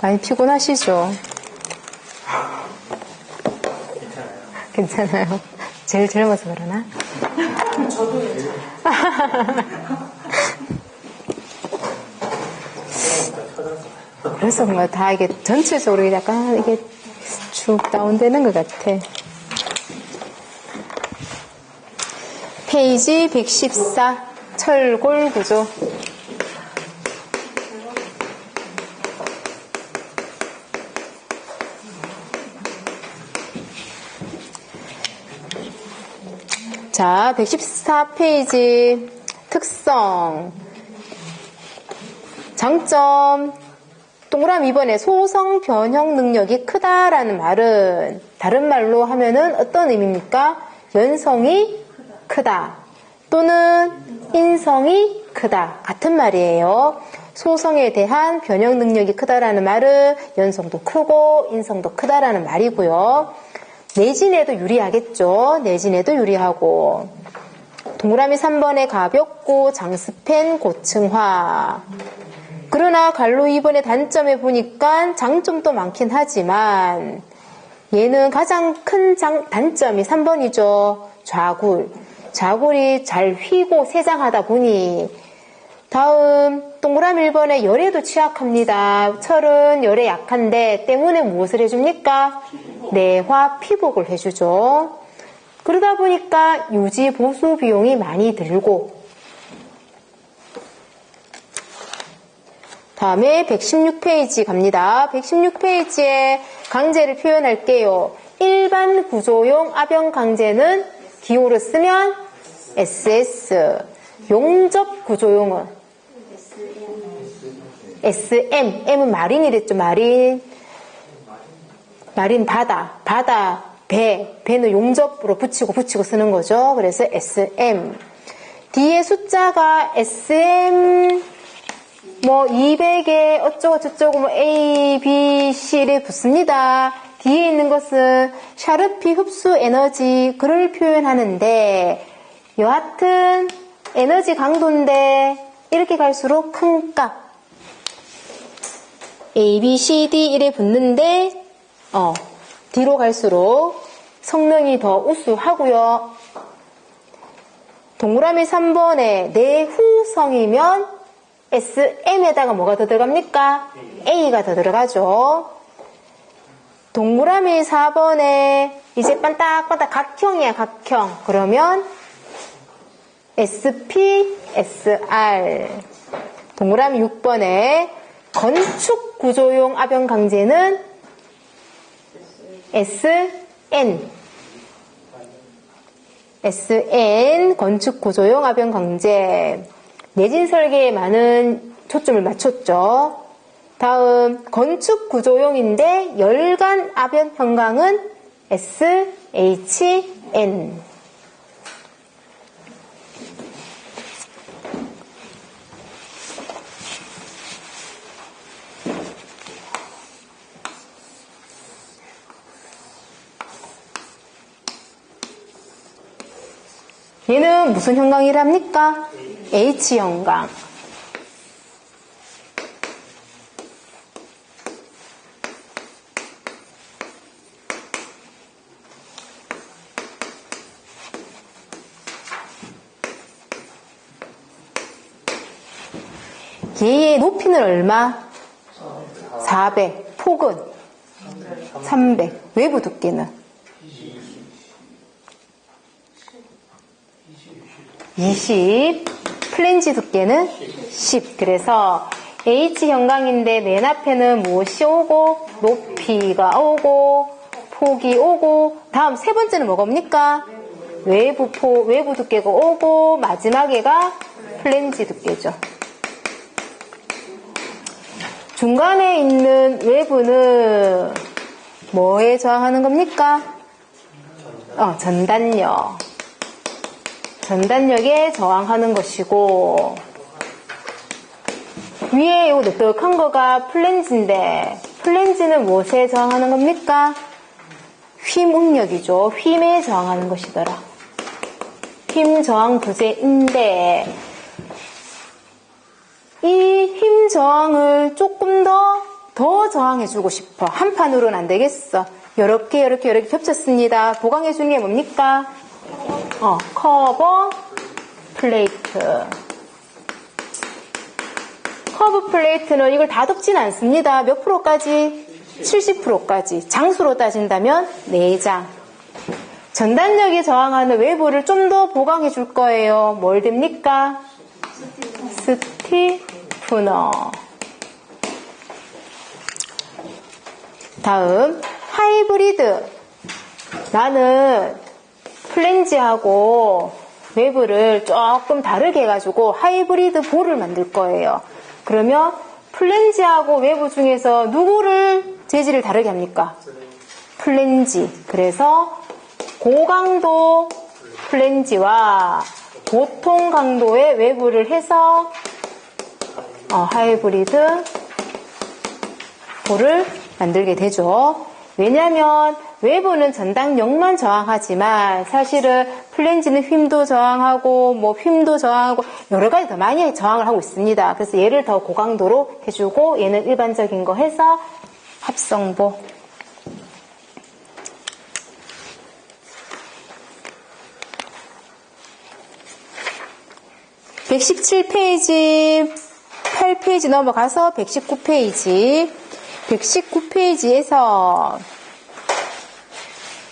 많이 피곤하시죠? 괜찮아요. 제일 젊어서 그러나? 저도 괜찮아요. 그래서 뭔가 다 이게 전체적으로 약간 이게 쭉 다운되는 것 같아. 페이지 114 철골 구조. 자, 114페이지 특성. 장점. 동그라미 2번에 소성 변형 능력이 크다라는 말은 다른 말로 하면은 어떤 의미입니까? 연성이 크다 또는 인성이 크다 같은 말이에요. 소성에 대한 변형 능력이 크다라는 말은 연성도 크고 인성도 크다라는 말이고요. 내진에도 유리하겠죠. 내진에도 유리하고. 동그라미 3번에 가볍고 장습한 고층화. 그러나 갈로 2번의 단점에 보니까 장점도 많긴 하지만 얘는 가장 큰 단점이 3번이죠. 좌굴. 좌굴이 잘 휘고 세장하다 보니. 다음 동그라미 1번에 열에도 취약합니다. 철은 열에 약한데 때문에 무엇을 해줍니까? 내화 피복을 해주죠. 그러다 보니까 유지 보수 비용이 많이 들고. 다음에 116페이지 갑니다. 116페이지에 강제를 표현할게요. 일반 구조용 압연 강제는 기호를 쓰면 SS. 용접 구조용은 SM. M은 마린이랬죠. 마린 바다. 바다 배. 배는 용접으로 붙이고 쓰는 거죠. 그래서 SM. 뒤에 숫자가 SM 200에 어쩌고 저쩌고 A, B, C를 붙습니다. 뒤에 있는 것은 샤르피 흡수 에너지 그를 표현하는데 여하튼 에너지 강도인데 이렇게 갈수록 큰 값 A, B, C, D 이래 붙는데 뒤로 갈수록 성능이 더 우수하고요. 동그라미 3번에 내후성이면 SM에다가 뭐가 더 들어갑니까? A가 더 들어가죠. 동그라미 4번에 이제 반딱반딱 각형이야, 각형. 그러면 SP, SR. 동그라미 6번에 건축 구조용 압연 강제는 SN. SN, 건축 구조용 압연 강제. 내진 설계에 많은 초점을 맞췄죠. 다음 건축 구조용인데 열간 압연 형광은 SHN. 얘는 무슨 형광이랍니까? H형광. 얘의 높이는 얼마? 400. 폭은? 300. 외부 두께는? 20. 플랜지 두께는? 10. 그래서 H형광인데 맨 앞에는 무엇이 오고 높이가 오고 폭이 오고 다음 세 번째는 뭐겁니까? 외부 두께가 오고 마지막에가 플랜지 두께죠. 중간에 있는 외부는 뭐에 저항하는 겁니까? 전단력. 전단력에 저항하는 것이고 위에 이 넉넉한 거가 플랜지인데 플랜지는 무엇에 저항하는 겁니까? 휨 응력이죠. 휨에 저항하는 것이더라. 휨 저항 부재인데 이 힘 저항을 조금 더 더 저항해주고 싶어. 한 판으로는 안 되겠어. 이렇게 겹쳤습니다. 보강해주는 게 뭡니까? 커버 플레이트. 커브 플레이트는 이걸 다 덮진 않습니다. 몇 프로까지? 70%까지. 장수로 따진다면 4장. 전단력이 저항하는 외부를 좀 더 보강해 줄 거예요. 뭘 됩니까? 스티프너. 다음 하이브리드. 나는 플랜지하고 외부를 조금 다르게 해가지고 하이브리드 볼을 만들 거예요. 그러면 플랜지하고 외부 중에서 누구를 재질을 다르게 합니까? 플랜지. 그래서 고강도 플랜지와 보통 강도의 외부를 해서 하이브리드 볼을 만들게 되죠. 왜냐하면 외부는 전당력만 저항하지만 사실은 플랜지는 힘도 저항하고 휨도 저항하고 여러 가지 더 많이 저항을 하고 있습니다. 그래서 얘를 더 고강도로 해주고 얘는 일반적인 거 해서 합성보. (117페이지) 8페이지 넘어가서 119페이지 119페이지에서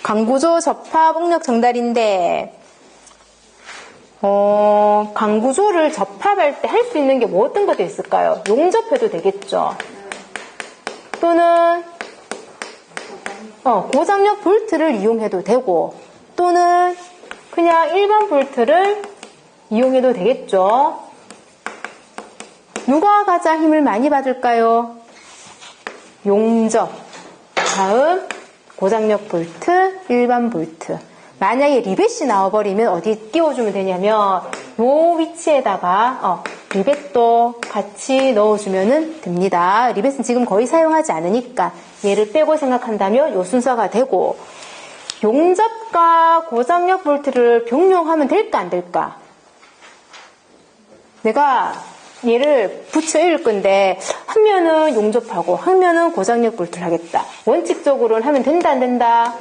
강구조 접합 응력 정달인데 강구조를 접합할 때 할 수 있는 게 뭐 어떤 것도 있을까요? 용접해도 되겠죠. 또는 고장력 볼트를 이용해도 되고 또는 그냥 일반 볼트를 이용해도 되겠죠. 누가 가장 힘을 많이 받을까요? 용접. 다음 고장력 볼트, 일반 볼트. 만약에 리벳이 나와버리면 어디 끼워주면 되냐면 요 위치에다가 리벳도 같이 넣어주면 됩니다. 리벳은 지금 거의 사용하지 않으니까 얘를 빼고 생각한다면 요 순서가 되고 용접과 고장력 볼트를 병용하면 될까 안 될까? 내가 얘를 붙여 읽을 건데 한 면은 용접하고 한 면은 고장력 볼트를 하겠다. 원칙적으로는 하면 된다 안 된다?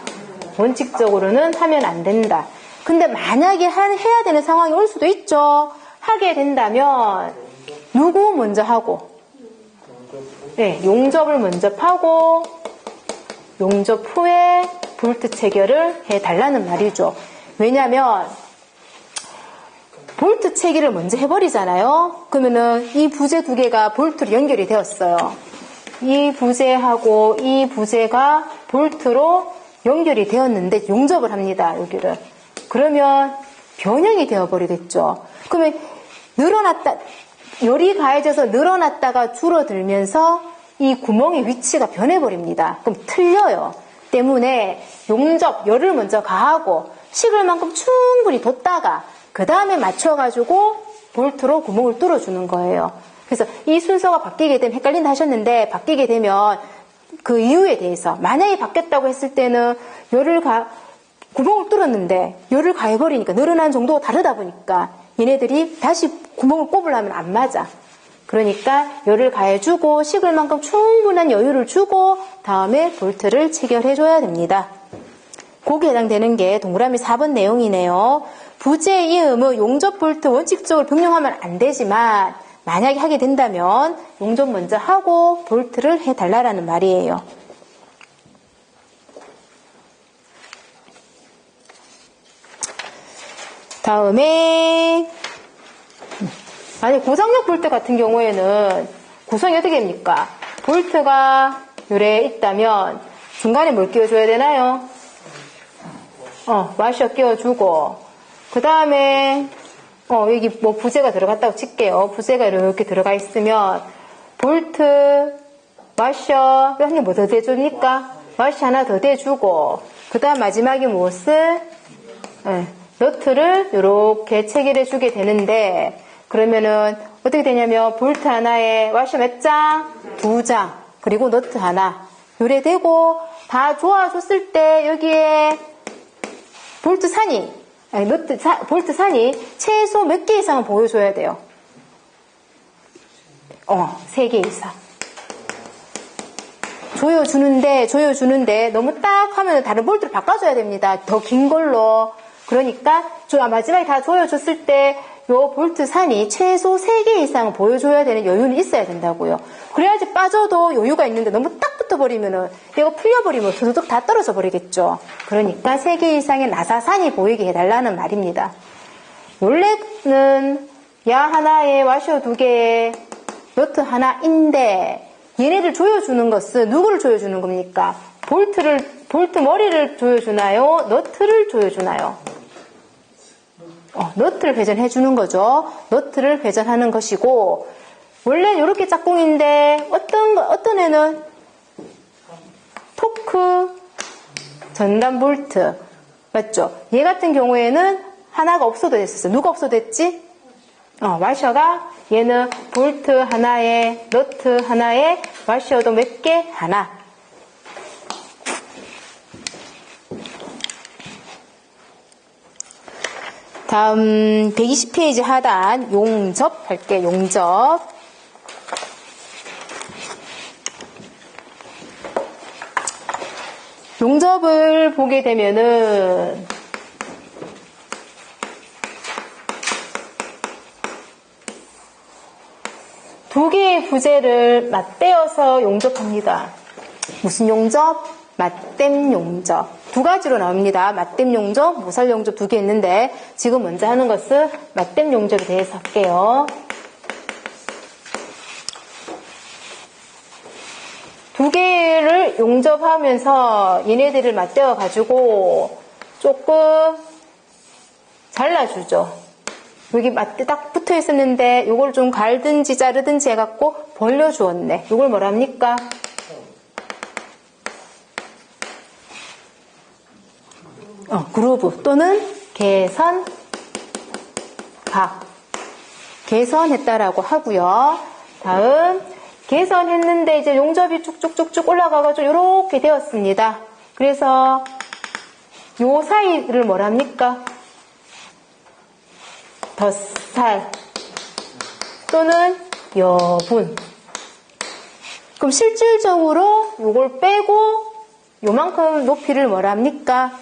원칙적으로는 하면 안 된다. 근데 만약에 해야 되는 상황이 올 수도 있죠. 하게 된다면 누구 먼저 하고? 네, 용접을 먼저 하고 용접 후에 볼트 체결을 해달라는 말이죠. 왜냐하면 볼트 체결을 먼저 해버리잖아요. 그러면은 이 부재 두 개가 볼트로 연결이 되었어요. 이 부재하고 이 부재가 볼트로 연결이 되었는데 용접을 합니다. 여기를. 그러면 변형이 되어버리겠죠. 그러면 열이 가해져서 늘어났다가 줄어들면서 이 구멍의 위치가 변해버립니다. 그럼 틀려요. 때문에 용접, 열을 먼저 가하고 식을 만큼 충분히 뒀다가 그 다음에 맞춰가지고 볼트로 구멍을 뚫어주는 거예요. 그래서 이 순서가 바뀌게 되면 헷갈린다 하셨는데 바뀌게 되면 그 이유에 대해서 만약에 바뀌었다고 했을 때는 구멍을 뚫었는데 열을 가해버리니까 늘어난 정도가 다르다 보니까 얘네들이 다시 구멍을 꼽으려면 안 맞아. 그러니까 열을 가해주고 식을 만큼 충분한 여유를 주고 다음에 볼트를 체결해줘야 됩니다. 거기에 해당되는 게 동그라미 4번 내용이네요. 부재 이음은 용접 볼트 원칙적으로 병용하면 안 되지만 만약에 하게 된다면 용접 먼저 하고 볼트를 해달라는 말이에요. 다음에 만약 고장력 볼트 같은 경우에는 구성이 어떻게 됩니까? 볼트가 요래 있다면 중간에 뭘 끼워줘야 되나요? 와셔 끼워주고 그 다음에 여기 뭐 부재가 들어갔다고 칠게요. 부재가 이렇게 들어가 있으면 볼트, 와셔 한 개 뭐 더 대줍니까? 와셔 하나 더 대주고 그 다음 마지막에 무엇을? 너트를 이렇게 체결해 주게 되는데 그러면은 어떻게 되냐면 볼트 하나에 와셔 몇 장? 2장 그리고 너트 하나 요래 되고 다 좋아졌을 때 여기에 볼트 산이 볼트 산이 최소 몇 개 이상은 보여줘야 돼요. 3개 이상. 조여주는데 너무 딱 하면 다른 볼트를 바꿔줘야 됩니다. 더 긴 걸로. 그러니까 마지막에 다 조여줬을 때 요 볼트 산이 최소 3개 이상은 보여줘야 되는 여유는 있어야 된다고요. 그래야지 빠져도 여유가 있는데 너무 딱 붙어버리면은 이거 풀려버리면 두둑 다 떨어져 버리겠죠. 그러니까 3개 이상의 나사산이 보이게 해달라는 말입니다. 원래는 야 하나에 와셔 2개에 너트 하나인데 얘네들 조여주는 것은 누구를 조여주는 겁니까? 볼트 머리를 조여주나요? 너트를 조여주나요? 너트를 회전해 주는 거죠. 너트를 회전하는 것이고, 원래 이렇게 짝꿍인데 어떤 애는 토크 전담 볼트 맞죠? 얘 같은 경우에는 하나가 없어도 됐었어요. 누가 없어도 됐지? 와셔가 얘는 볼트 하나에 너트 하나에 와셔도 몇 개? 하나. 다음 120페이지 하단 용접 할게. 용접. 용접을 보게 되면은 두 개의 부재를 맞대어서 용접합니다. 무슨 용접? 맞댐 용접. 2가지로 나옵니다. 맞댐 용접, 모살 용접 2개 있는데 지금 먼저 하는 것은 맞댐 용접에 대해서 할게요. 두 개를 용접하면서 얘네들을 맞대어 가지고 조금 잘라주죠. 여기 맞대 딱 붙어 있었는데 이걸 좀 갈든지 자르든지 해갖고 벌려주었네. 이걸 뭐라 합니까? 그루브 또는 개선, 각. 개선했다라고 하고요. 다음 개선했는데 이제 용접이 쭉쭉쭉쭉 올라가가지고 이렇게 되었습니다. 그래서 요 사이를 뭐라 합니까? 덧살 또는 여분. 그럼 실질적으로 요걸 빼고 요만큼 높이를 뭐라 합니까?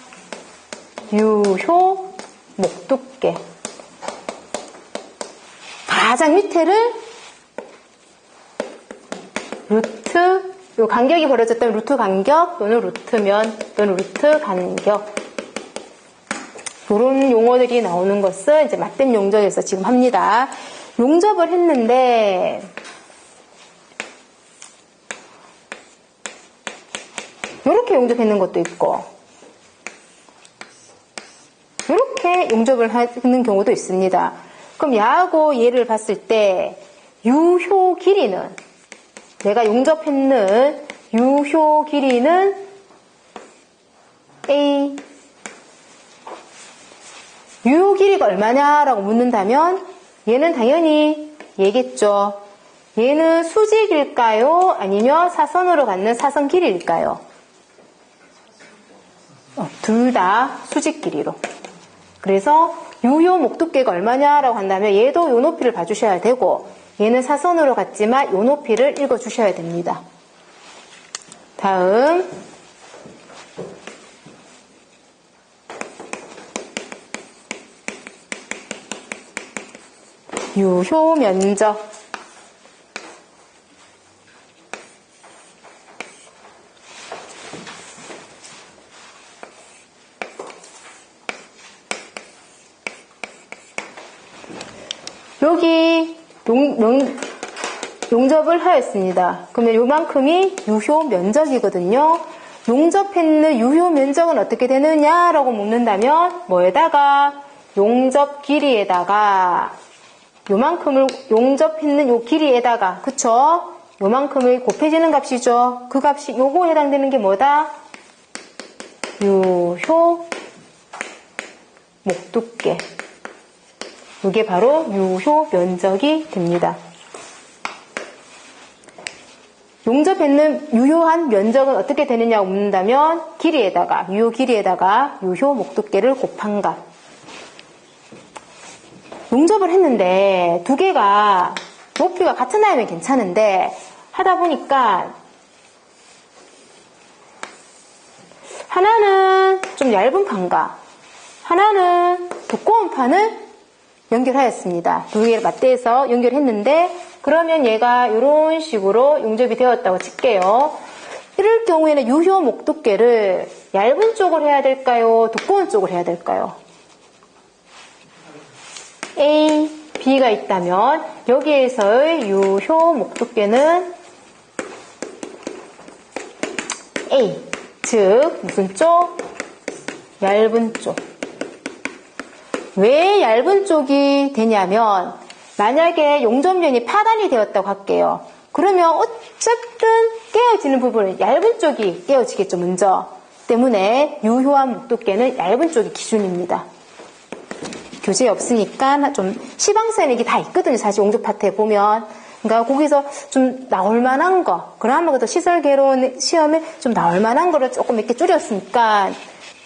유효 목두께. 가장 밑에를 루트, 요 간격이 벌어졌다면 루트 간격 또는 루트면 또는 루트 간격. 이런 용어들이 나오는 것은 이제 맞댐 용접에서 지금 합니다. 용접을 했는데 이렇게 용접했는 것도 있고 이렇게 용접을 하는 경우도 있습니다. 그럼 야하고 얘를 봤을 때 유효 길이는 내가 용접했는 유효 길이는 A. 유효 길이가 얼마냐라고 묻는다면 얘는 당연히 얘겠죠. 얘는 수직일까요? 아니면 사선으로 갖는 사선 길이일까요? 둘 다 수직 길이로. 그래서 유효 목두께가 얼마냐라고 한다면 얘도 요 높이를 봐주셔야 되고 얘는 사선으로 갔지만 요 높이를 읽어주셔야 됩니다. 다음 유효 면적. 여기 용접을 하였습니다. 그러면 요만큼이 유효 면적이거든요. 용접했는 유효 면적은 어떻게 되느냐라고 묻는다면 뭐에다가 용접 길이에다가 요만큼을 용접했는 요 길이에다가 그쵸? 요만큼을 곱해지는 값이죠. 그 값이 요거에 해당되는 게 뭐다? 유효 목두께. 이게 바로 유효 면적이 됩니다. 용접했는 유효한 면적은 어떻게 되느냐고 묻는다면 길이에다가 유효 길이에다가 유효 목두께를 곱한 값. 용접을 했는데 두 개가 높이가 같은 아이면 괜찮은데 하다 보니까 하나는 좀 얇은 판과 하나는 두꺼운 판을 연결하였습니다. 두 개를 맞대서 연결했는데 그러면 얘가 이런 식으로 용접이 되었다고 칠게요. 이럴 경우에는 유효 목두께를 얇은 쪽으로 해야 될까요? 두꺼운 쪽으로 해야 될까요? A, B가 있다면 여기에서의 유효 목두께는 A, 즉 무슨 쪽? 얇은 쪽. 왜 얇은 쪽이 되냐면 만약에 용접면이 파단이 되었다고 할게요. 그러면 어쨌든 깨어지는 부분은 얇은 쪽이 깨어지겠죠, 먼저. 때문에 유효한 목두께는 얇은 쪽이 기준입니다. 교재에 없으니까 좀 시방선이 다 있거든요, 사실 용접 파트에 보면. 그러니까 거기서 좀 나올 만한 거, 그나마 그래도 시설개론 시험에 좀 나올 만한 거를 조금 몇 개 줄였으니까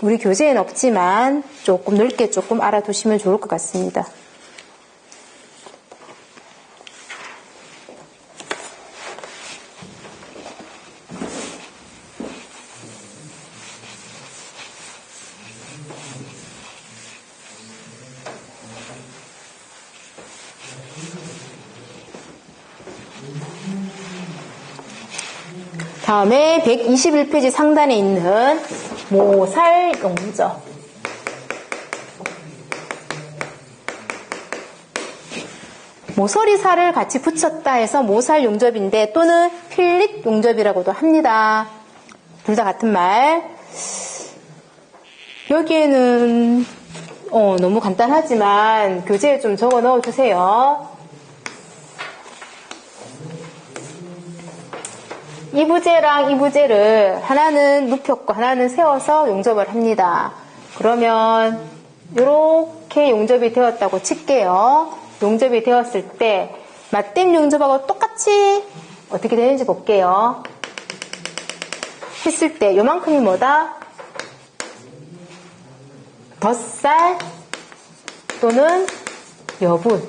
우리 교재에는 없지만 조금 넓게 조금 알아두시면 좋을 것 같습니다. 다음에 121페이지 상단에 있는 모살 용접. 모서리 살을 같이 붙였다 해서 모살 용접인데 또는 필립 용접이라고도 합니다. 둘 다 같은 말. 여기에는 너무 간단하지만 교재에 좀 적어 넣어주세요. 이 부재랑 이 부재를 하나는 눕혔고 하나는 세워서 용접을 합니다. 그러면 이렇게 용접이 되었다고 칠게요. 용접이 되었을 때 맞댐 용접하고 똑같이 어떻게 되는지 볼게요. 했을 때 요만큼이 뭐다? 덧살 또는 여분.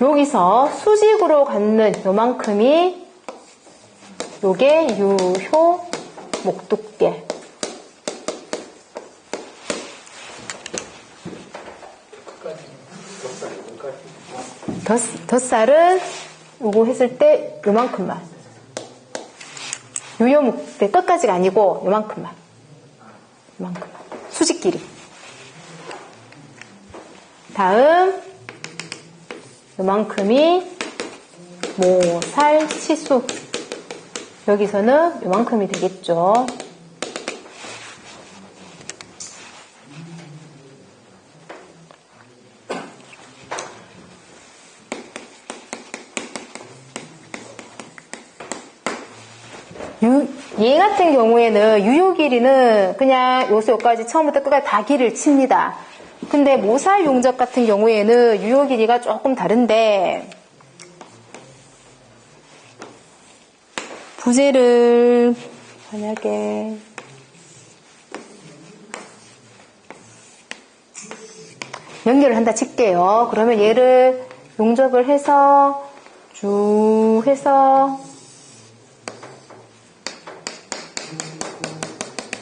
여기서 수직으로 갖는 요만큼이 요게 유효 목두께. 덧살은 요거 했을 때 요만큼만. 유효 목두께 끝까지가 아니고 요만큼만. 요만큼만. 수직 길이. 다음 요만큼이 모살 치수. 여기서는 요만큼이 되겠죠. 얘 같은 경우에는 유효 길이는 그냥 요수 여기까지 처음부터 끝까지 다 길이를 칩니다. 근데 모살 용접 같은 경우에는 유효 길이가 조금 다른데 부재를 만약에 연결을 한다 칠게요. 그러면 얘를 용접을 해서 쭉 해서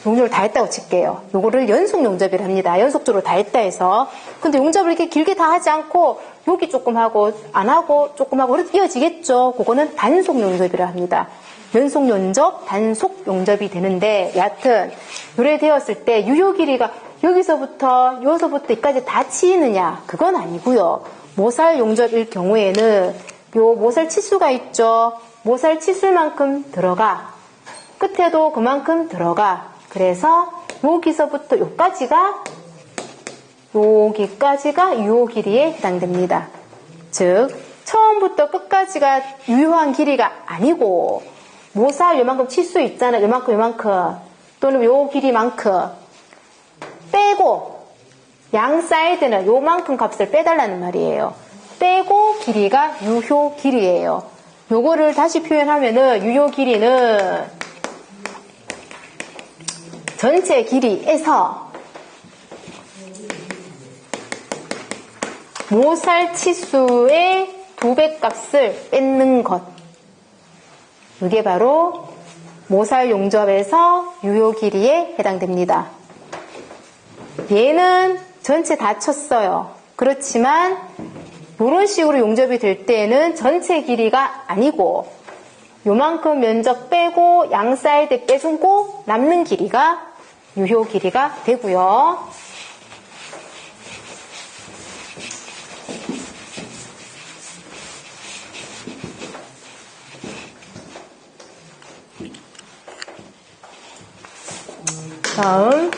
용접을 다 했다고 칠게요. 요거를 연속 용접이라 합니다. 연속적으로 다 했다 해서. 근데 용접을 이렇게 길게 다 하지 않고 여기 조금 하고 안 하고 조금 하고 이렇게 이어지겠죠. 그거는 단속 용접이라 합니다. 연속 용접, 단속 용접이 되는데 여하튼 요래 되었을 때 유효 길이가 여기서부터 여기서부터 여기까지 다 치이느냐? 그건 아니고요. 모살 용접일 경우에는 요 모살 치수가 있죠. 모살 치수만큼 들어가. 끝에도 그만큼 들어가. 그래서 여기서부터 여기까지가 유효 길이에 해당됩니다. 즉 처음부터 끝까지가 유효한 길이가 아니고 모살 요만큼 치수 있잖아. 요만큼 또는 요 길이만큼 빼고 양 사이드는 요만큼 값을 빼달라는 말이에요. 빼고 길이가 유효 길이에요. 요거를 다시 표현하면은 유효 길이는 전체 길이에서 모살 치수의 2배 값을 뺏는 것. 이게 바로 모살 용접에서 유효 길이에 해당됩니다. 얘는 전체 다 쳤어요. 그렇지만 이런 식으로 용접이 될 때에는 전체 길이가 아니고 요만큼 면적 빼고 양 사이드 빼주고 남는 길이가 유효 길이가 되고요. 다음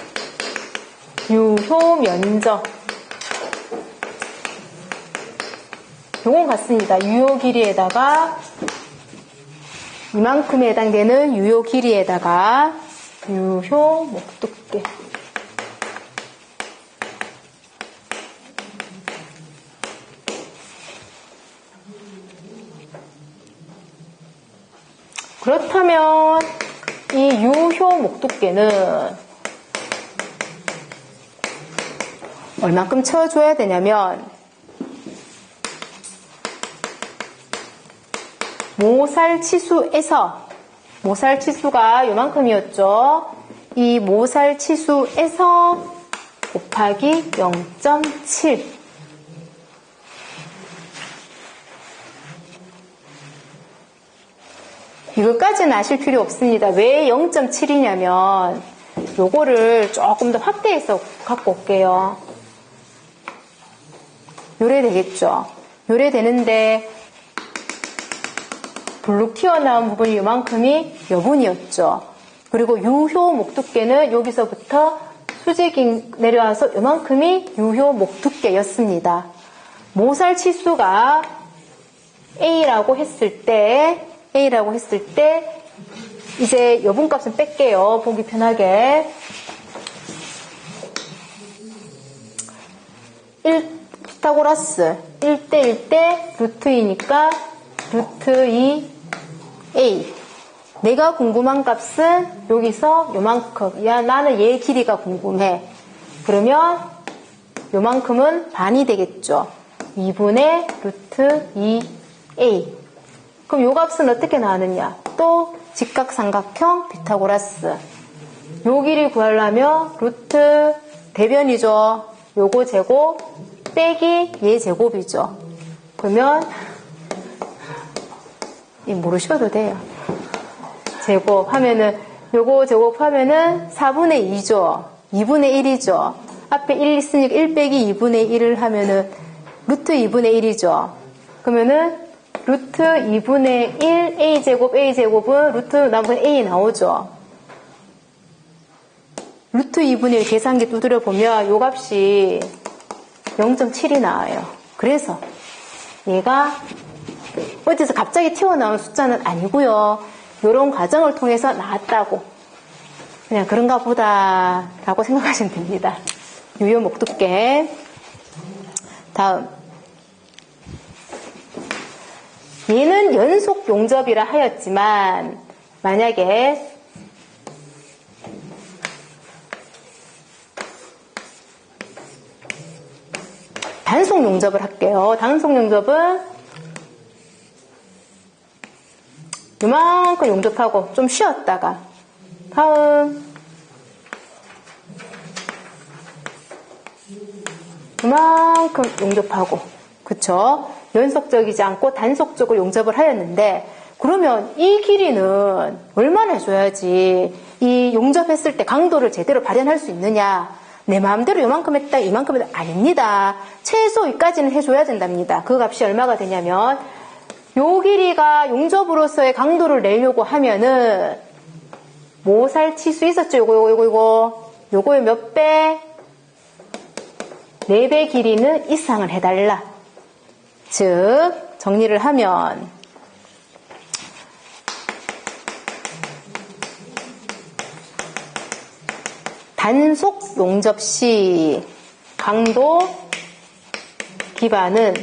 유효 면적. 요건 같습니다. 유효 길이에다가 이만큼에 해당되는 유효 길이에다가 유효 목두께. 그렇다면 이 유효 목두께는 얼만큼 쳐줘야 되냐면 모살 치수에서, 모살 치수가 요만큼이었죠. 이 모살 치수에서 곱하기 0.7. 이것까지는 아실 필요 없습니다. 왜 0.7이냐면 요거를 조금 더 확대해서 갖고 올게요. 요래 되겠죠. 요래 되는데 블룩 튀어나온 부분이 요만큼이 여분이었죠. 그리고 유효 목두께는 여기서부터 수직이 내려와서 요만큼이 유효 목두께였습니다. 모살 치수가 A라고 했을 때 이제 여분값은 뺄게요. 보기 편하게. 1 피타고라스 1대 1대 루트 2니까 루트 2a. 내가 궁금한 값은 여기서 요만큼. 야, 나는 얘 길이가 궁금해. 그러면 요만큼은 반이 되겠죠. 2분의 루트 2a. 그럼 요 값은 어떻게 나왔느냐? 또 직각삼각형 피타고라스. 요 길이 구하려면 루트 대변이죠. 요거 제곱 빼기 얘 제곱이죠. 그러면 모르셔도 돼요. 제곱하면은 요거 제곱하면은 4분의 2죠. 2분의 1이죠. 앞에 1 있으니까 1 빼기 2분의 1을 하면은 루트 2분의 1이죠. 그러면은 루트 2분의 1 a제곱은 루트 나머지 a 나오죠. 루트 2분의 1 계산기 두드려 보면 요 값이 0.7이 나와요. 그래서 얘가 어디서 갑자기 튀어나온 숫자는 아니고요. 이런 과정을 통해서 나왔다고. 그냥 그런가 보다 라고 생각하시면 됩니다. 유효 목두께. 다음. 얘는 연속 용접이라 하였지만 만약에 단속 용접을 할게요. 단속 용접은 이만큼 용접하고 좀 쉬었다가 다음 이만큼 용접하고, 그쵸? 연속적이지 않고 단속적으로 용접을 하였는데, 그러면 이 길이는 얼마나 해줘야지 이 용접했을 때 강도를 제대로 발현할 수 있느냐? 내 마음대로 요만큼 했다 이만큼 했다 아닙니다. 최소 여기까지는 해줘야 된답니다. 그 값이 얼마가 되냐면 요 길이가 용접으로서의 강도를 내려고 하면은 모살 치수 있었죠? 요거의 몇 배? 4배 길이는 이상을 해달라. 즉 정리를 하면 단속 용접 시 강도 기반은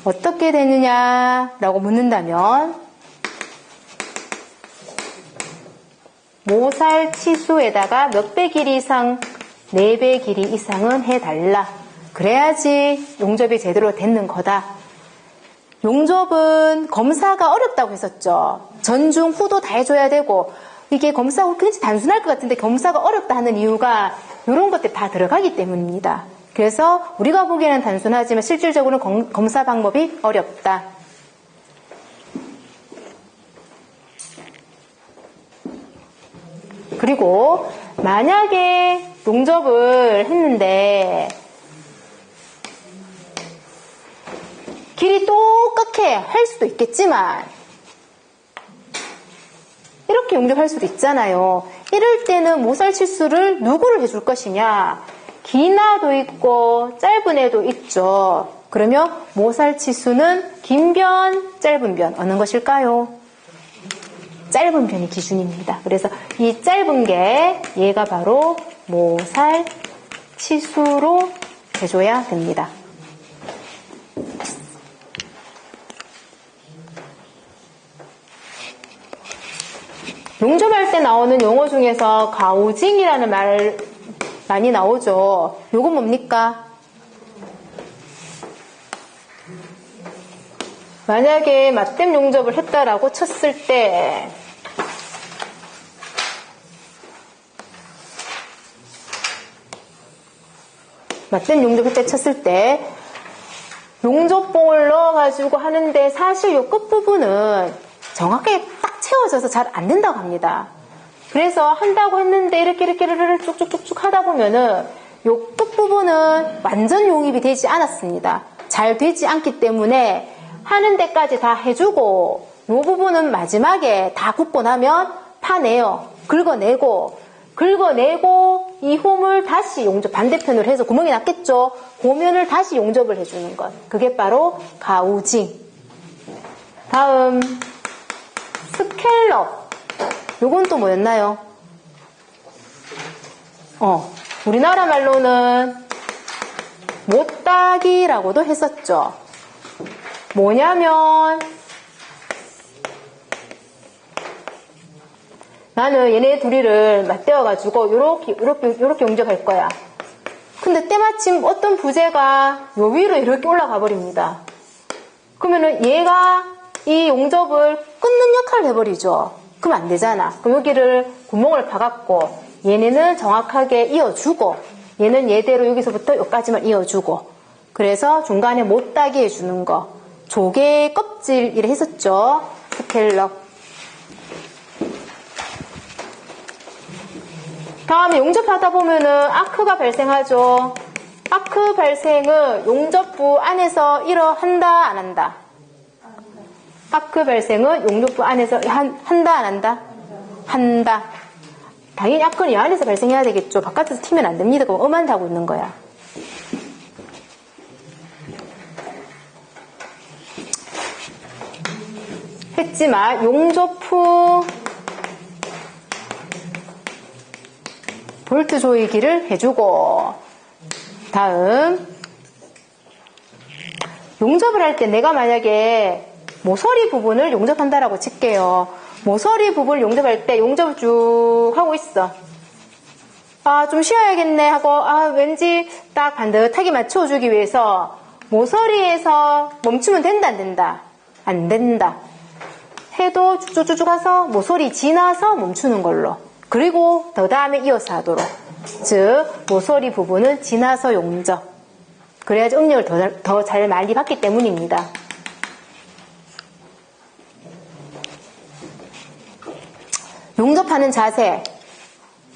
어떻게 되느냐라고 묻는다면 모살 치수에다가 몇 배 길이 이상, 4배 길이 이상은 해달라. 그래야지 용접이 제대로 되는 거다. 용접은 검사가 어렵다고 했었죠. 전중 후도 다 해줘야 되고 이게 검사가 굉장히 단순할 것 같은데 검사가 어렵다 하는 이유가 이런 것들 다 들어가기 때문입니다. 그래서 우리가 보기에는 단순하지만 실질적으로는 검사 방법이 어렵다. 그리고 만약에 용접을 했는데 길이 똑같게 할 수도 있겠지만 이렇게 용접할 수도 있잖아요. 이럴 때는 모살 치수를 누구를 해줄 것이냐? 긴 아도 있고 짧은 애도 있죠. 그러면 모살 치수는 긴 변, 짧은 변 어느 것일까요? 짧은 변이 기준입니다. 그래서 이 짧은 게 얘가 바로 모살 치수로 해줘야 됩니다. 용접할 때 나오는 용어 중에서 가우징이라는 말 많이 나오죠. 요건 뭡니까? 만약에 맞댐 용접을 했다라고 쳤을 때 맞댐 용접할 때 쳤을 때 용접봉을 넣어가지고 하는데 사실 요 끝부분은 정확하게 딱 채워져서 잘 안 된다고 합니다. 그래서 한다고 했는데 이렇게 쭉쭉쭉쭉 하다 보면은 요 끝부분은 완전 용입이 되지 않았습니다. 잘 되지 않기 때문에 하는 데까지 다 해주고 요 부분은 마지막에 다 굽고 나면 파내요. 긁어내고 이 홈을 다시 용접 반대편으로 해서 구멍이 났겠죠. 고면을 다시 용접을 해주는 것. 그게 바로 가우징. 다음 스캘럽. 요건 또 뭐였나요? 우리나라 말로는 못따기라고도 했었죠. 뭐냐면 나는 얘네 둘이를 맞대어가지고 요렇게 용접할 거야. 근데 때마침 어떤 부재가 요 위로 이렇게 올라가 버립니다. 그러면은 얘가 이 용접을 끊는 역할을 해버리죠. 그럼 안 되잖아. 그럼 여기를 구멍을 파갖고 얘네는 정확하게 이어주고 얘는 얘대로 여기서부터 여기까지만 이어주고 그래서 중간에 못 따게 해주는 거. 조개 껍질 이래 했었죠. 스캘럽. 다음에 용접하다 보면은 아크가 발생하죠. 아크 발생은 용접부 안에서 한다 안 한다? 아크 발생은 용접부 안에서 한다 안 한다? 한다. 당연히 아크는 이 안에서 발생해야 되겠죠. 바깥에서 튀면 안 됩니다. 그럼 엄한다 하고 있는 거야. 했지만 용접 후 볼트 조이기를 해주고 다음 용접을 할 때 내가 만약에 모서리 부분을 용접한다라고 칠게요. 모서리 부분을 용접할 때 용접을 쭉 하고 있어. 좀 쉬어야겠네 하고 왠지 딱 반듯하게 맞춰주기 위해서 모서리에서 멈추면 된다 안 된다? 안 된다. 해도 쭉쭉쭉 가서 모서리 지나서 멈추는 걸로. 그리고 더 다음에 이어서 하도록. 즉 모서리 부분은 지나서 용접. 그래야지 응력을 더 잘 많이 받기 때문입니다. 용접하는 자세.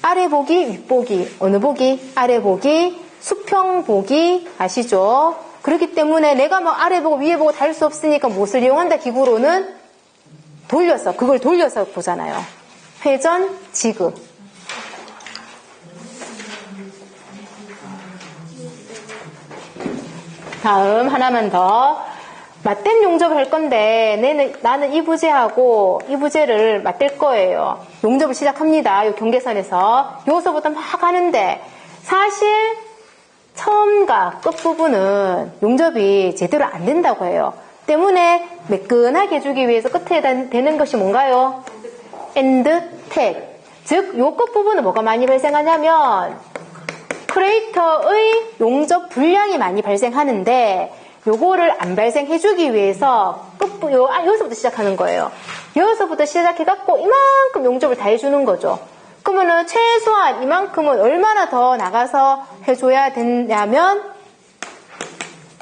아래 보기, 윗 보기. 어느 보기? 아래 보기, 수평 보기 아시죠? 그렇기 때문에 내가 아래 보고 위에 보고 다를 수 없으니까 무엇을 이용한다 기구로는 그걸 돌려서 보잖아요. 회전, 지그. 다음 하나만 더. 맞댐 용접을 할 건데 나는 이 부재하고 이 부재를 맞댈 거예요. 용접을 시작합니다. 이 경계선에서. 여기서부터 막 하는데 사실 처음과 끝부분은 용접이 제대로 안 된다고 해요. 때문에 매끈하게 해주기 위해서 끝에 되는 것이 뭔가요? 엔드탭. 즉, 요 끝부분은 뭐가 많이 발생하냐면 크레이터의 용접 불량이 많이 발생하는데 요거를 안 발생해주기 위해서 여기서부터 시작하는 거예요. 여기서부터 시작해갖고 이만큼 용접을 다 해주는 거죠. 그러면은 최소한 이만큼은 얼마나 더 나가서 해줘야 되냐면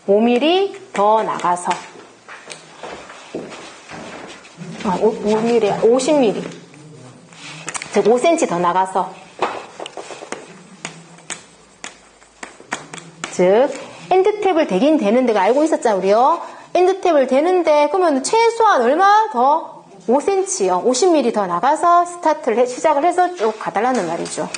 5mm 더 나가서 5mm, 50mm 즉 5cm 더 나가서 즉 엔드탭을 대긴 되는데 알고 있었잖아 우리요. 엔드탭을 대는데 그러면 최소한 얼마 더 5cm요. 50mm 더 나가서 시작을 해서 쭉 가달라는 말이죠.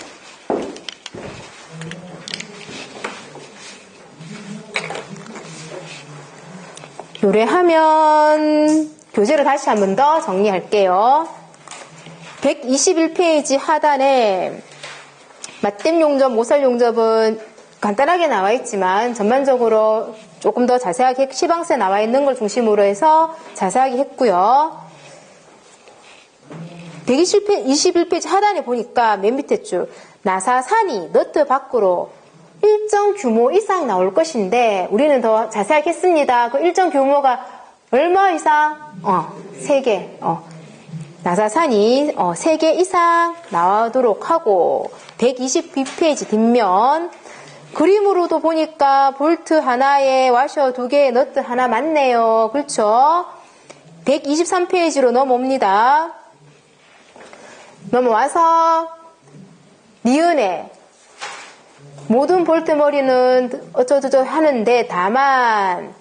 요래하면 교재를 다시 한 번 더 정리할게요. 121페이지 하단에 맞댐 용접, 모살 용접은 간단하게 나와 있지만 전반적으로 조금 더 자세하게 시방서에 나와 있는 걸 중심으로 해서 자세하게 했고요. 121페이지 하단에 보니까 맨 밑에 줄 나사산이 너트 밖으로 일정 규모 이상 나올 것인데 우리는 더 자세하게 했습니다. 그 일정 규모가 얼마 이상? 3개. 나사산이 3개 이상 나오도록 하고 122페이지 뒷면 그림으로도 보니까 볼트 하나에 와셔 2개에 너트 하나 맞네요. 그렇죠? 123페이지로 넘어옵니다. 넘어와서 니은에 모든 볼트 머리는 어쩌저쩌 하는데 다만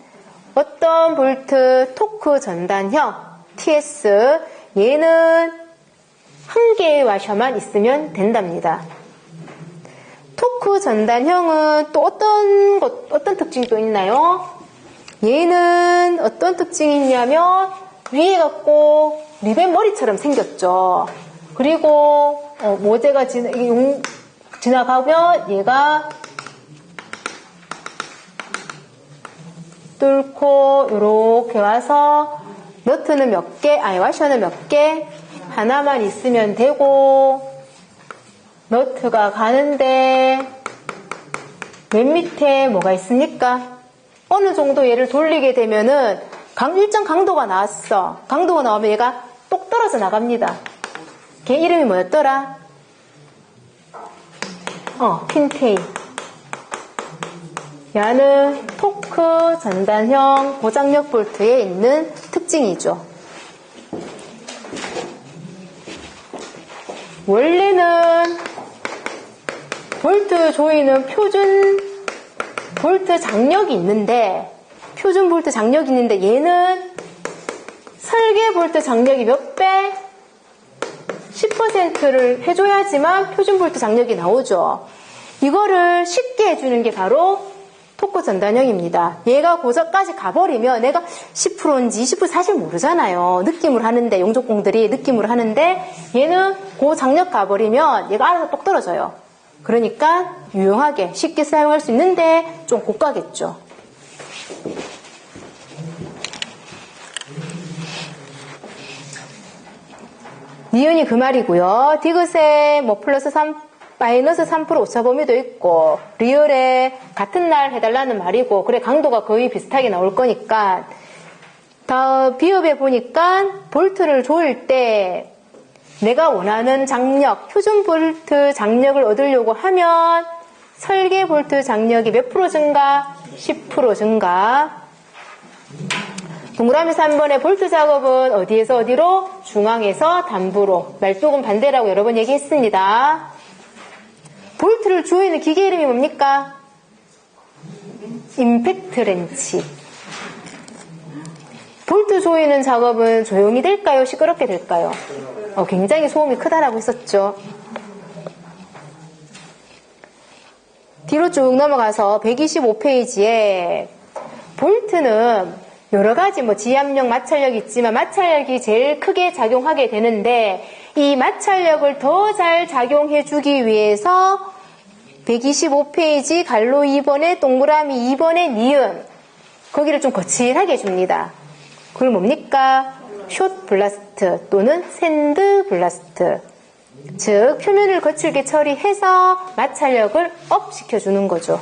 어떤 볼트 토크 전단형 TS 얘는 한 개의 와셔만 있으면 된답니다. 토크 전단형은 또 어떤 특징이 또 있나요? 얘는 어떤 특징이 있냐면 위에 갖고 리벳 머리처럼 생겼죠. 그리고 모재가 지나가면 얘가 뚫고 이렇게 와서 너트는 몇 개, 와셔는 몇 개, 하나만 있으면 되고 너트가 가는데 맨 밑에 뭐가 있습니까? 어느 정도 얘를 돌리게 되면은 일정 강도가 나왔어. 강도가 나오면 얘가 똑 떨어져 나갑니다. 걔 이름이 뭐였더라? 핀테일. 얘는 토크 전단형 고장력 볼트에 있는 특징이죠. 원래는 볼트 조이는 표준 볼트 장력이 있는데 얘는 설계 볼트 장력이 몇 배? 10%를 해줘야지만 표준 볼트 장력이 나오죠. 이거를 쉽게 해주는 게 바로 토크 전단형입니다. 얘가 고저까지 가버리면 내가 10%인지 20% 사실 모르잖아요. 느낌으로 하는데 용접공들이 느낌으로 하는데 얘는 고 장력 가버리면 얘가 알아서 똑 떨어져요. 그러니까 유용하게 쉽게 사용할 수 있는데 좀 고가겠죠. 니은이 그 말이고요. 디귿에 플러스 3, 마이너스 3% 오차범위도 있고 리얼에 같은 날 해달라는 말이고 그래 강도가 거의 비슷하게 나올 거니까 비읍에 보니까 볼트를 조일 때 내가 원하는 장력, 표준 볼트 장력을 얻으려고 하면 설계 볼트 장력이 몇 프로 증가? 10% 증가. 동그라미 3번의 볼트 작업은 어디에서 어디로? 중앙에서 단부로. 말뚝은 반대라고 여러 번 얘기했습니다. 볼트를 조이는 기계 이름이 뭡니까? 임팩트 렌치. 볼트 조이는 작업은 조용히 될까요? 시끄럽게 될까요? 굉장히 소음이 크다라고 했었죠. 뒤로 쭉 넘어가서 125페이지에 볼트는 여러 가지 지압력, 마찰력이 있지만 마찰력이 제일 크게 작용하게 되는데 이 마찰력을 더 잘 작용해 주기 위해서 125페이지 갈로 2번에 동그라미 2번에 니은 거기를 좀 거칠하게 줍니다. 그걸 뭡니까? 숏 블라스트 또는 샌드 블라스트. 즉 표면을 거칠게 처리해서 마찰력을 업 시켜주는 거죠.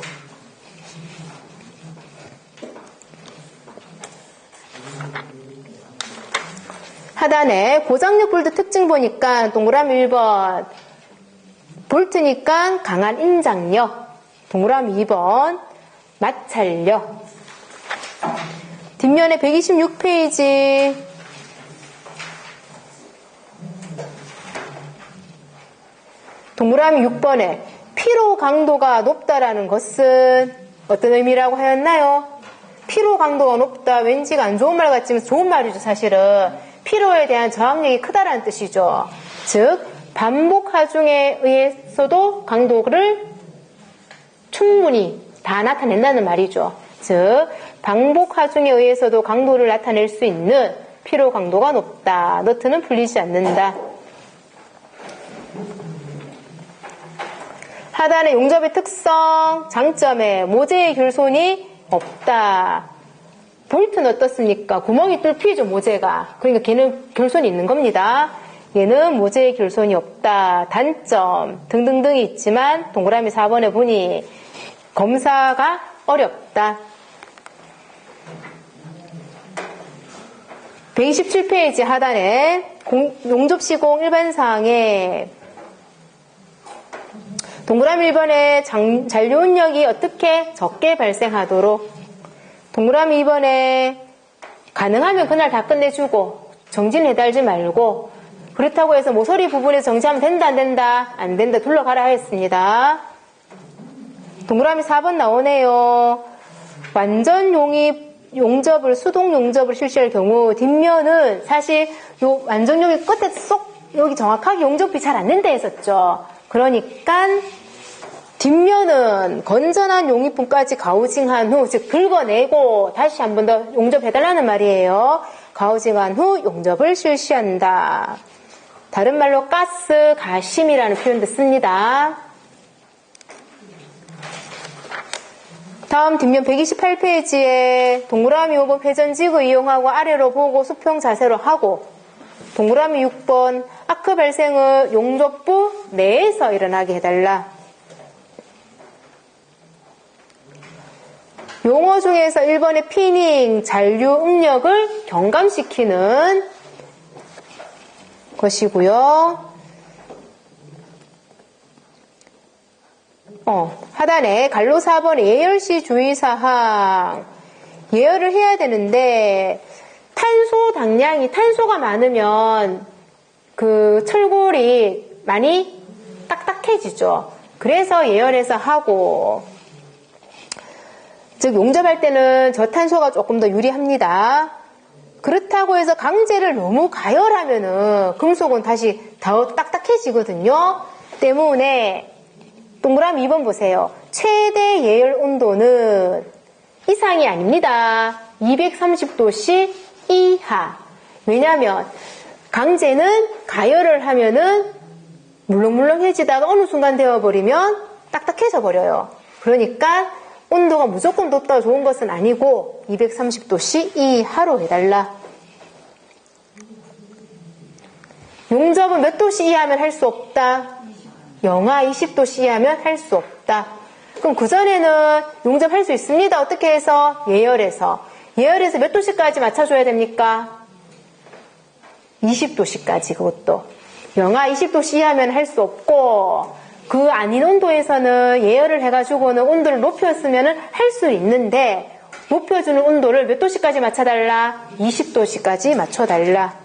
하단에 고장력 볼트 특징 보니까 동그라미 1번 볼트니까 강한 인장력, 동그라미 2번 마찰력. 뒷면에 126페이지 동그라미 6번에 피로 강도가 높다라는 것은 어떤 의미라고 하였나요? 피로 강도가 높다. 왠지가 안 좋은 말 같지만 좋은 말이죠, 사실은. 피로에 대한 저항력이 크다라는 뜻이죠. 즉, 반복 하중에 의해서도 강도를 충분히 다 나타낸다는 말이죠. 즉, 반복 하중에 의해서도 강도를 나타낼 수 있는 피로 강도가 높다. 너트는 풀리지 않는다. 하단의 용접의 특성, 장점에 모재의 결손이 없다. 볼트는 어떻습니까? 구멍이 뚫히죠, 모재가. 그러니까 걔는 결손이 있는 겁니다. 얘는 모재의 결손이 없다. 단점 등등등이 있지만 동그라미 4번에 보니 검사가 어렵다. 127페이지 하단에 용접시공 일반사항에 동그라미 1번에 잔류운력이 어떻게 적게 발생하도록, 동그라미 2번에 가능하면 그날 다 끝내주고 정진 해달지 말고, 그렇다고 해서 모서리 부분에서 정지하면 된다 안 된다? 안 된다. 둘러가라 하였습니다. 동그라미 4번 나오네요. 완전 용접을 수동 용접을 실시할 경우 뒷면은 사실 요 완전 용이 끝에 쏙 여기 정확하게 용접이 잘 안 된다 했었죠. 그러니까 뒷면은 건전한 용입분까지 가우징한 후, 즉 긁어내고 다시 한 번 더 용접해달라는 말이에요. 가우징한 후 용접을 실시한다. 다른 말로 가스 가심이라는 표현도 씁니다. 다음 뒷면 128페이지에 동그라미 5번 회전직을 이용하고 아래로 보고 수평 자세로 하고, 동그라미 6번 아크 발생을 용접부 내에서 일어나게 해달라. 용어 중에서 1번의 피닝, 잔류 응력을 경감시키는 것이고요. 하단에 갈로 4번 예열시 주의사항. 예열을 해야 되는데 탄소 당량이, 탄소가 많으면 그 철골이 많이 딱딱해지죠. 그래서 예열해서 하고, 즉 용접할 때는 저탄소가 조금 더 유리합니다. 그렇다고 해서 강제를 너무 가열하면은 금속은 다시 더 딱딱해지거든요. 때문에 동그라미 2번 보세요. 최대 예열 온도는 이상이 아닙니다. 230도씨 이하. 왜냐하면 강제는 가열을 하면은 물렁물렁해지다가 어느 순간 되어버리면 딱딱해져 버려요. 그러니까 온도가 무조건 높다고 좋은 것은 아니고 230도씨 이하로 해달라. 용접은 몇 도씨 이하면 할 수 없다? 영하 20도씨 이하면 할 수 없다. 그럼 그전에는 용접할 수 있습니다. 어떻게 해서? 예열해서 몇 도씨까지 맞춰줘야 됩니까? 20도씨까지. 그것도 영하 20도씨 이하면 할 수 없고, 그 아닌 온도에서는 예열을 해가지고는 온도를 높였으면 할 수 있는데, 높여주는 온도를 몇 도씨까지 맞춰달라? 20도씨까지 맞춰달라.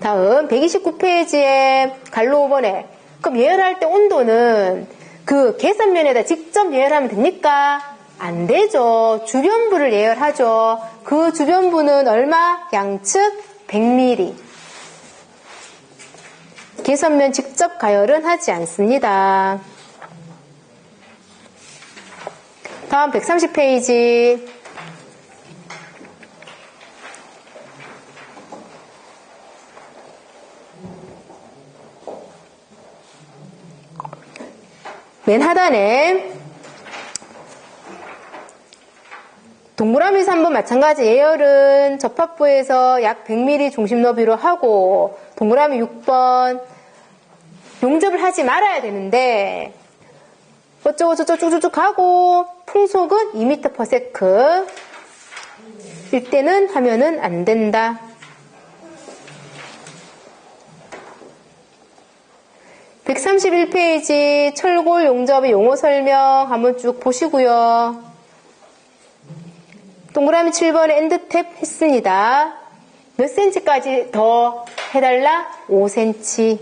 다음 129페이지에 갈로 5번에 그럼 예열할 때 온도는 그 계산면에다 직접 예열하면 됩니까? 안 되죠. 주변부를 예열하죠. 그 주변부는 얼마? 양측 100mm. 계산면 직접 가열은 하지 않습니다. 다음 130페이지. 맨 하단에 동그라미 3번 마찬가지. 예열은 접합부에서 약 100mm 중심 너비로 하고, 동그라미 6번 용접을 하지 말아야 되는데 어쩌고 저쩌고 쭉쭉쭉 하고 풍속은 2m/s. 일때는 하면은 안 된다. 131페이지 철골 용접의 용어 설명 한번 쭉 보시고요. 동그라미 7번에 엔드탭 했습니다. 몇 cm까지 더 해달라? 5cm.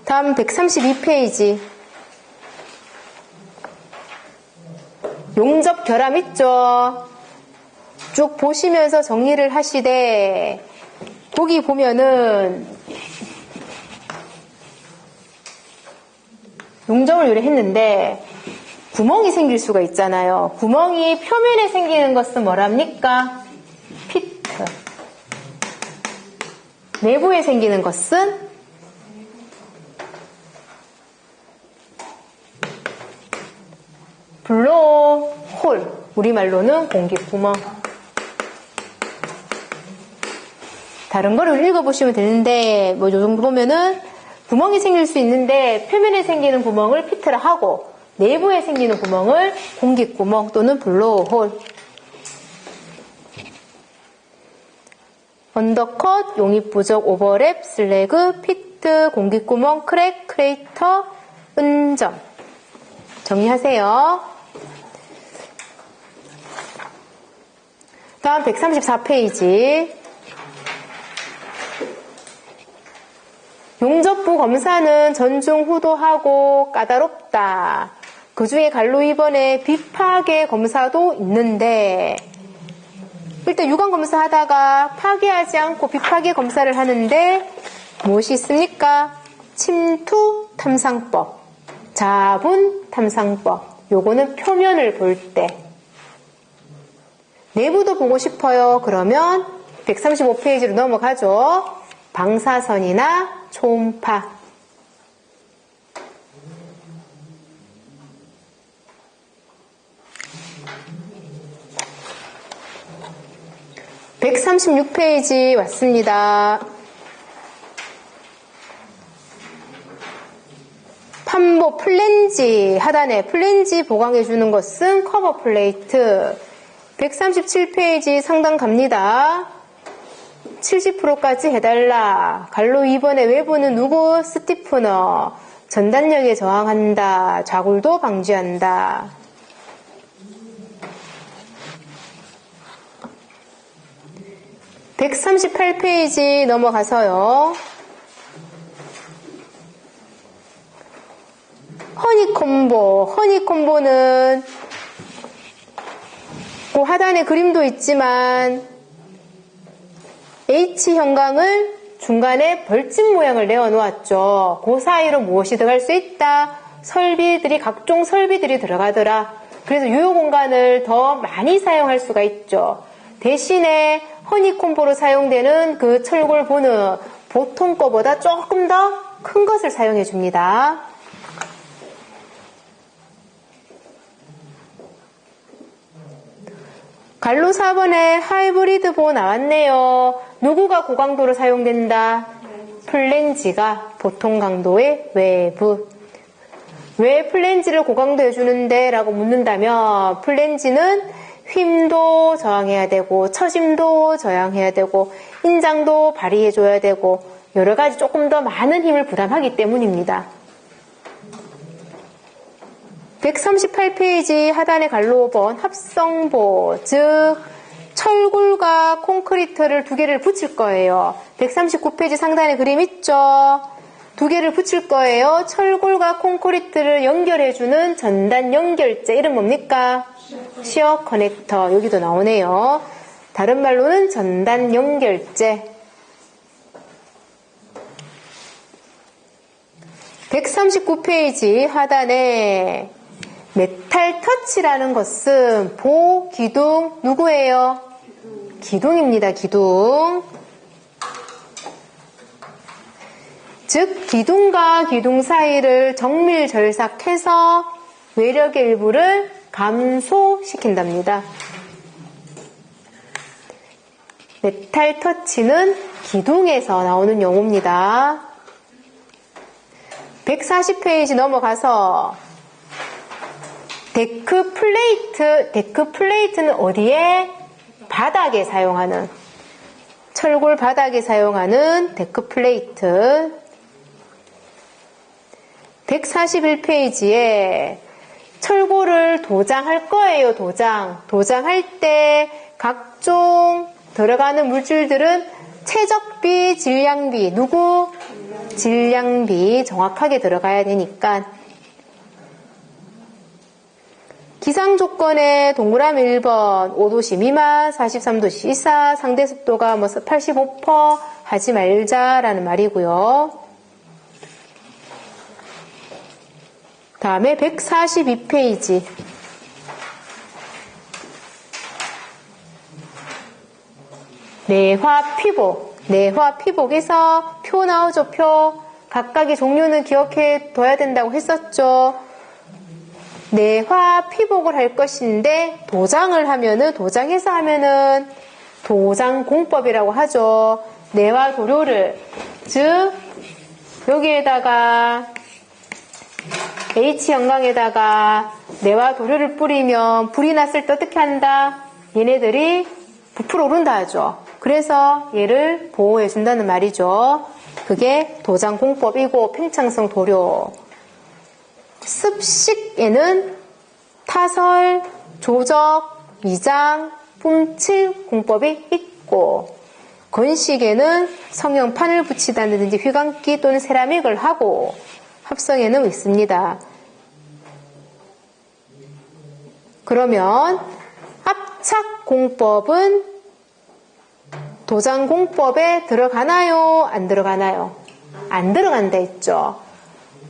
다음 132페이지. 용접 결함 있죠? 쭉 보시면서 정리를 하시되, 거기 보면은 용접을 요리했는데 구멍이 생길 수가 있잖아요. 구멍이 표면에 생기는 것은 뭐랍니까? 피트. 내부에 생기는 것은 블로홀. 우리말로는 공기구멍. 다른 거를 읽어보시면 되는데, 뭐, 요 정도 보면은, 구멍이 생길 수 있는데, 표면에 생기는 구멍을 피트라 하고, 내부에 생기는 구멍을 공기구멍 또는 블로홀. 언더컷, 용입 부족, 오버랩, 슬래그, 피트, 공기구멍, 크랙, 크레이터, 은점. 정리하세요. 다음 134페이지. 용접부 검사는 전중후도하고 까다롭다. 그 중에 갈로 2번에 비파괴 검사도 있는데, 일단 유관 검사하다가 파괴하지 않고 비파괴 검사를 하는데 무엇이 있습니까? 침투 탐상법, 자분 탐상법. 요거는 표면을 볼 때. 내부도 보고 싶어요. 그러면 135페이지로 넘어가죠. 방사선이나 초음파. (136페이지) 왔습니다. 판보 플랜지 하단에 플랜지 보강해 주는 것은 커버 플레이트. 137페이지 상단 갑니다. 70%까지 해달라. 갈로 2번의 외부는 누구? 스티프너. 전단력에 저항한다. 좌굴도 방지한다. (138페이지) 넘어가서요. 허니콤보. 허니콤보는 그 하단에 그림도 있지만 H형광을 중간에 벌집 모양을 내어 놓았죠. 그 사이로 무엇이 들어갈 수 있다? 각종 설비들이 들어가더라. 그래서 유효 공간을 더 많이 사용할 수가 있죠. 대신에 허니콤보로 사용되는 그 철골보는 보통 거보다 조금 더 큰 것을 사용해 줍니다. 갈로 4번에 하이브리드보 나왔네요. 누구가 고강도로 사용된다? 플랜지가 보통 강도의 외부. 왜 플랜지를 고강도 해주는데? 라고 묻는다면 플랜지는 휨도 저항해야 되고 처짐도 저항해야 되고 인장도 발휘해줘야 되고 여러가지 조금 더 많은 힘을 부담하기 때문입니다. 138페이지 하단에 갈로 5번 합성보, 즉 철골과 콘크리트를 두 개를 붙일 거예요. 139페이지 상단에 그림 있죠? 두 개를 붙일 거예요. 철골과 콘크리트를 연결해주는 전단 연결제. 이름 뭡니까? 시어 커넥터. 여기도 나오네요. 다른 말로는 전단 연결제. 139페이지 하단에 메탈 터치라는 것은 보, 기둥, 누구예요? 기둥입니다. 기둥. 즉 기둥과 기둥 사이를 정밀절삭해서 외력의 일부를 감소시킨답니다. 메탈 터치는 기둥에서 나오는 용어입니다. 140페이지 넘어가서 데크 플레이트. 데크 플레이트는 어디에? 바닥에 사용하는, 철골 바닥에 사용하는 데크 플레이트. 141페이지에 철골을 도장할 거예요. 도장할 때 각종 들어가는 물질들은 최적비, 질량비, 누구? 질량비 정확하게 들어가야 되니까. 기상조건에 동그라미 1번 5도씨 미만, 43도씨 이사, 상대습도가 85% 하지 말자라는 말이고요. 다음에 142페이지. 내화 피복. 내화 피복에서 표 나오죠, 표. 각각의 종류는 기억해 둬야 된다고 했었죠. 내화 피복을 할 것인데, 도장해서 하면은 도장공법이라고 하죠. 내화 도료를, 즉, 여기에다가 H형광에다가 내화 도료를 뿌리면 불이 났을 때 어떻게 한다? 얘네들이 부풀어 오른다 하죠. 그래서 얘를 보호해준다는 말이죠. 그게 도장공법이고 팽창성 도료. 습식에는 타설, 조적, 미장, 뿜칠 공법이 있고, 건식에는 성형판을 붙이다든지 휘감기 또는 세라믹을 하고, 합성에는 있습니다. 그러면 압착공법은 도장공법에 들어가나요? 안 들어가나요? 안 들어간다 했죠.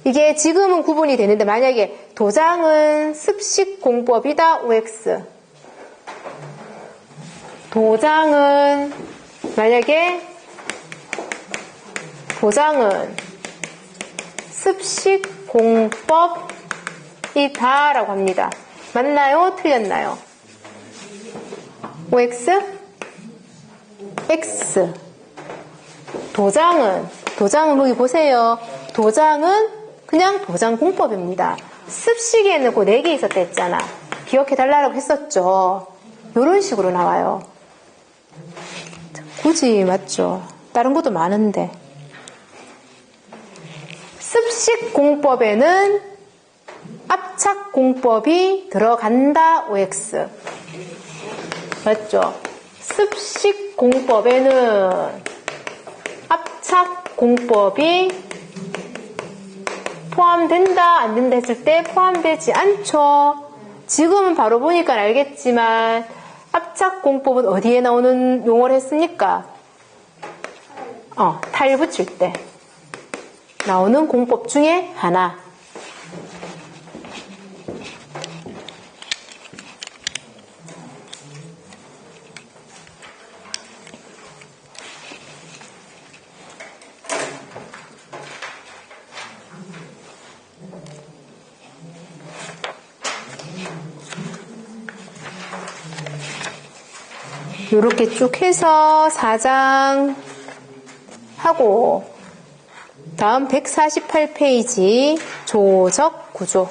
이게 지금은 구분이 되는데 만약에 도장은 습식공법이다 OX, 도장은 습식공법이다 라고 합니다. 맞나요? 틀렸나요? OX? X. 도장은 여기 보세요. 도장은 그냥 도장공법입니다. 습식에는 그 4개 있었다 했잖아. 기억해달라고 했었죠. 이런 식으로 나와요. 굳이 맞죠? 다른 것도 많은데. 습식공법에는 압착공법이 들어간다 OX. 맞죠? 습식공법에는 압착공법이 포함된다 안 된다 했을 때 포함되지 않죠. 지금은 바로 보니까 알겠지만 압착공법은 어디에 나오는 용어를 했습니까? 타일 붙일 때 나오는 공법 중에 하나. 이렇게 쭉 해서 4장 하고 다음 148페이지 조적 구조.